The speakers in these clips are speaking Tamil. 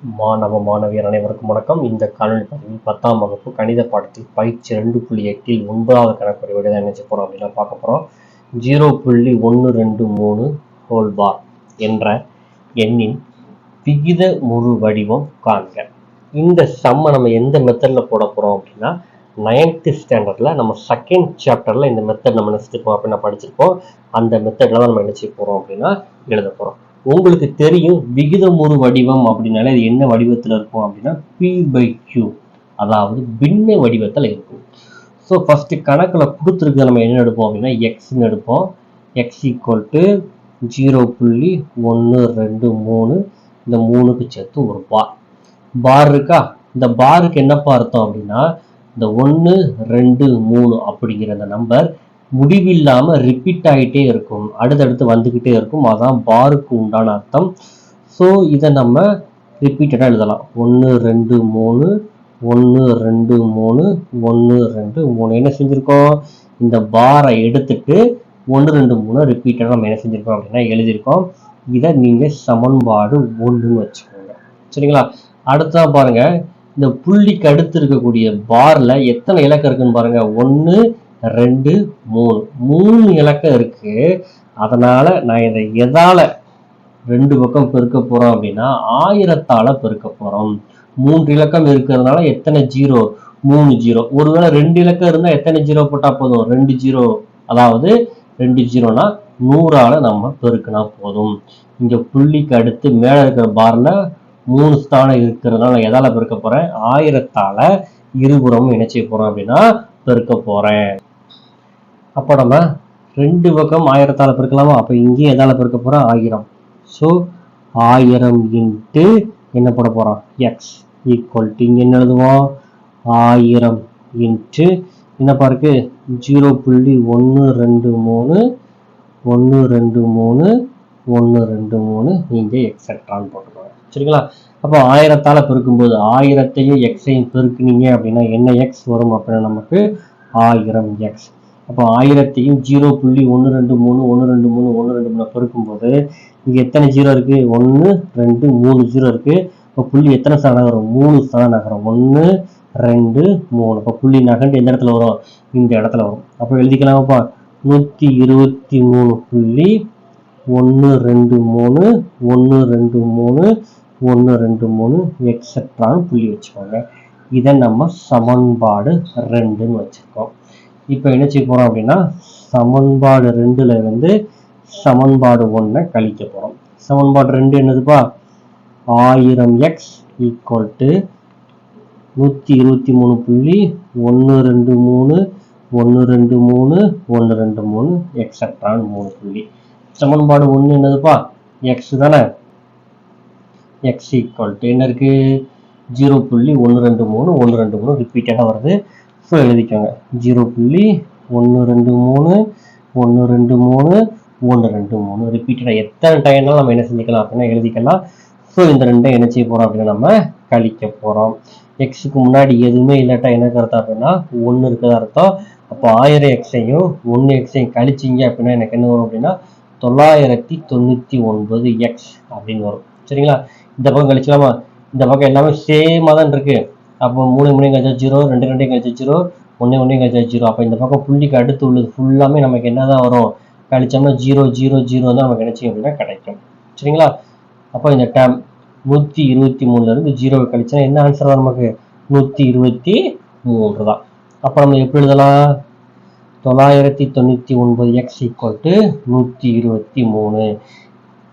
மாணவ மாணவியர் அனைவருக்கும் வணக்கம். இந்த காணொலி பதிவில் 10ஆம் வகுப்பு கணித பாடத்தில் பயிற்சி 2.8 9வது கணக்கு தான் என்ன செய்ய போறோம் அப்படின்னா பார்க்க போறோம். 0.123 ஹோல் பார் என்ற எண்ணின் விகித முழு வடிவம் காண்க. இந்த சம்மை நம்ம எந்த மெத்தட்ல போட போறோம் அப்படின்னா 9th ஸ்டாண்டர்ட்ல நம்ம செகண்ட் சாப்டர்ல இந்த மெத்தட் நம்ம நினைச்சிருப்போம் அப்படின்னா படிச்சிருப்போம். அந்த மெத்தட்ல தான் நம்ம என்ன செய்ய போறோம் அப்படின்னா எழுத போறோம். உங்களுக்கு தெரியும் விகிதமுறு வடிவம் அப்படின்னாலே அது என்ன வடிவத்தில் இருக்கும் அப்படின்னா P/Q, அதாவது பின்ன வடிவத்தில் இருக்கும். ஸோ ஃபர்ஸ்ட் கணக்கில் கொடுத்துருக்கு நம்ம என்ன எடுப்போம் அப்படின்னா எக்ஸ்ன்னு எடுப்போம். எக்ஸ் ஈக்குவல் டு 0.123, இந்த 3க்கு சேர்த்து ஒரு பார் இருக்கா. இந்த பாருக்கு என்னப்பா அர்த்தம் அப்படின்னா இந்த 1 2 3 அப்படிங்கிற அந்த நம்பர் முடிவில்லாம ரிப்பீட் ஆகிட்டே இருக்கும், அடுத்தடுத்து வந்துகிட்டே இருக்கும். அதான் பாருக்கு உண்டான அர்த்தம். ஸோ இதை நம்ம ரிப்பீட்டடா எழுதலாம். 1 2 3 1 2 3 1 2 3. என்ன செஞ்சிருக்கோம், இந்த பாரை எடுத்துட்டு 1 2 3 ரிப்பீட்டடா நம்ம என்ன செஞ்சிருக்கோம் அப்படின்னா எழுதியிருக்கோம். இதை நீங்க சமன்பாடு 1ன்னு வச்சுக்கோங்க. சரிங்களா. அடுத்ததான் பாருங்க, இந்த புள்ளிக்கு அடுத்து இருக்கக்கூடிய பார்ல எத்தனை இலக்கம் இருக்குன்னு பாருங்க. 1 2 3 இலக்கம் இருக்கு. அதனால நான் இதை எதால ரெண்டு பக்கம் பெருக்க போறோம் அப்படின்னா 1000ஆல பெருக்க போறோம். 3 இலக்கம் இருக்கிறதுனால எத்தனை ஜீரோ, 3 ஜீரோ. ஒருவேளை 2 இலக்கம் இருந்தா எத்தனை ஜீரோ போட்டா போதும், 2 ஜீரோ. அதாவது 2 ஜீரோனா 100ஆல நம்ம பெருக்கினா போதும். இங்க புள்ளிக்கு அடுத்து மேல இருக்கிற பார்ல 3 ஸ்தானம் இருக்கிறதுனால எதால பெருக்க போறேன், 1000ஆல இருபுறமும் என்ன செய்ய போறோம் அப்படின்னா பெருக்க போறேன். அப்போ நம்ம ரெண்டு பக்கம் 1000ஆல பெருக்கலாமா. அப்போ இங்கேயும் எதால பெருக்க போறோம், 1000. ஸோ 1000 இன்ட்டு என்ன போட போறோம், எக்ஸ் ஈக்குவல் டு இங்க என்ன எழுதுவோம், 1000 இன்ட்டு என்னப்பா இருக்கு 0.123 123 123 இங்கே எக்ஸெட்ரான்னு போட்டுக்கோங்க. சரிங்களா. அப்போ 1000ஆல பெருக்கும்போது 1000ஐயும் எக்ஸையும் பெருக்குனீங்க அப்படின்னா என்ன எக்ஸ் வரும் அப்படின்னா நமக்கு 1000 எக்ஸ். அப்போ 1000ஐயும் 0.123 123 123 பெருக்கும்போது இங்க எத்தனை ஜீரோ இருக்கு, 1 2 3 ஜீரோ இருக்கு. இப்போ புள்ளி எத்தனை ஸ்தானம் நகரும், 3 ஸ்தானம் நகரும். 1 2 3. இப்போ புள்ளி நகர்ந்து எந்த இடத்துல வரும், இந்த இடத்துல வரும். அப்போ எழுதிக்கலாமாப்பா 123.123 123 123 எக்ஸெட்ரான்னு புள்ளி வச்சுக்கோங்க. இதை நம்ம சமன்பாடு 2ன்னு வச்சிருக்கோம். இப்போ என்ன செய்ய போறோம் அப்படின்னா சமன்பாடு 2ல இருந்து சமன்பாடு 1 கழிக்க போறோம். சமன்பாடு 2 என்னதுப்பா, 1000x ஈக்குவல் டு 123.123 123 123 எக்ஸெட்ரான்னு 3 புள்ளி. சமன்பாடு 1 என்னதுப்பா, எக்ஸ் தானே. எக்ஸ் ஈக்குவல் டு என்ன இருக்கு, 0.123 123 ரிப்பீட்டடா வருது. ஸோ எழுதிக்கோங்க 0.123 123 123 ரிப்பீட்டடா எத்தனை டைம்னாலும் நம்ம என்ன செஞ்சுக்கலாம் அப்படின்னா எழுதிக்கலாம். ஸோ இந்த ரெண்டை என்ன செய்ய போறோம் அப்படின்னா நம்ம கழிக்க போறோம். எக்ஸுக்கு முன்னாடி எதுவுமே இல்லாட்டா என்ன அர்த்தம் அப்படின்னா 1 இருக்கிறதா அர்த்தம். அப்போ 1000 எக்ஸையும் 1 எக்ஸையும் கழிச்சிங்க அப்படின்னா எனக்கு என்ன வரும் அப்படின்னா 999 எக்ஸ் அப்படின்னு வரும். சரிங்களா. இந்த பக்கம் கழிச்சலாமா, இந்த பக்கம் எல்லாமே சேமா தான் இருக்கு. அப்போ 3 கழிச்சா 0, 2 கழிச்சா 0, 1 கழிச்சா 0. அப்போ இந்த பக்கம் புள்ளிக்கு அடுத்து உள்ளது ஃபுல்லாமே நமக்கு என்னதான் வரும், கழிச்சோம்னா 0 0 0 தான் நமக்கு என்ன செய்யும் அப்படின்னா கிடைக்கும். சரிங்களா. அப்போ இந்த டேம் 123ல இருந்து 0 கழிச்சா என்ன ஆன்சர் வரும், நமக்கு 123 தான். அப்போ நம்ம எப்படி எழுதலாம், 999 எக்ஸ் ஈக்குவல் டு 123.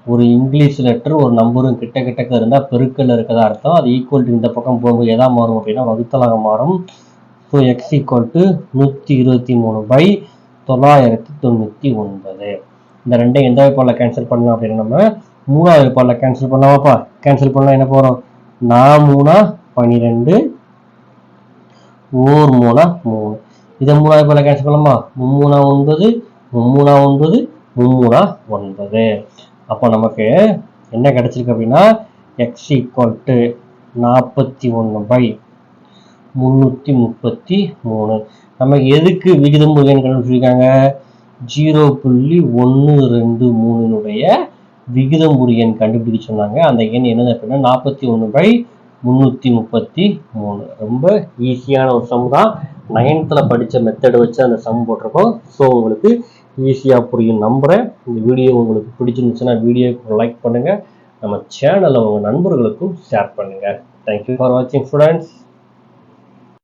ஒரு இங்கிலீஷ் லெட்டர் ஒரு நம்பரும் கிட்ட கிட்டக்க இருந்தால் பெருக்கல் இருக்கதா அர்த்தம். அது ஈக்குவல் டு இந்த பக்கம் போகும்போது எதா மாறும் அப்படின்னா வகுத்தலாக மாறும். So X equal to 123/999. இந்த ரெண்டையும் எந்த வாய்ப்பாடில் கேன்சல் பண்ணலாம் அப்படின்னா நம்ம 3வது வாய்ப்பாடில் கேன்சல் பண்ணலாமாப்பா. கேன்சல் பண்ணலாம் என்ன போகிறோம், 4 3 12 1 3 3. இதை 3வது வாய்ப்பாடில் கேன்சல் பண்ணலாமா, 3 9 3 9 3 9. அப்போ நமக்கு என்ன கிடைச்சிருக்கு அப்படின்னா எக்ஸ் ஈக்குவல் டு 41/333. நமக்கு எதுக்கு விகிதம் கண்டுபிடிச்சிருக்காங்க, 0.123 விகிதமுறு எண் கண்டுபிடிக்க சொன்னாங்க. அந்த எண் என்னது அப்படின்னா 41/333. ரொம்ப ஈஸியான ஒரு சம் தான். 9th படித்த மெத்தட் வச்சு அந்த சம் போட்டிருக்கோம். ஸோ உங்களுக்கு ஈஸியாக புரியும் நம்புகிறேன். இந்த வீடியோ உங்களுக்கு பிடிச்சிருந்துச்சுன்னா வீடியோக்கு லைக் பண்ணுங்கள். நம்ம சேனலை உங்கள் நண்பர்களுக்கும் ஷேர் பண்ணுங்கள். தேங்க்யூ ஃபார் வாட்சிங் ஸ்டூடெண்ட்ஸ்.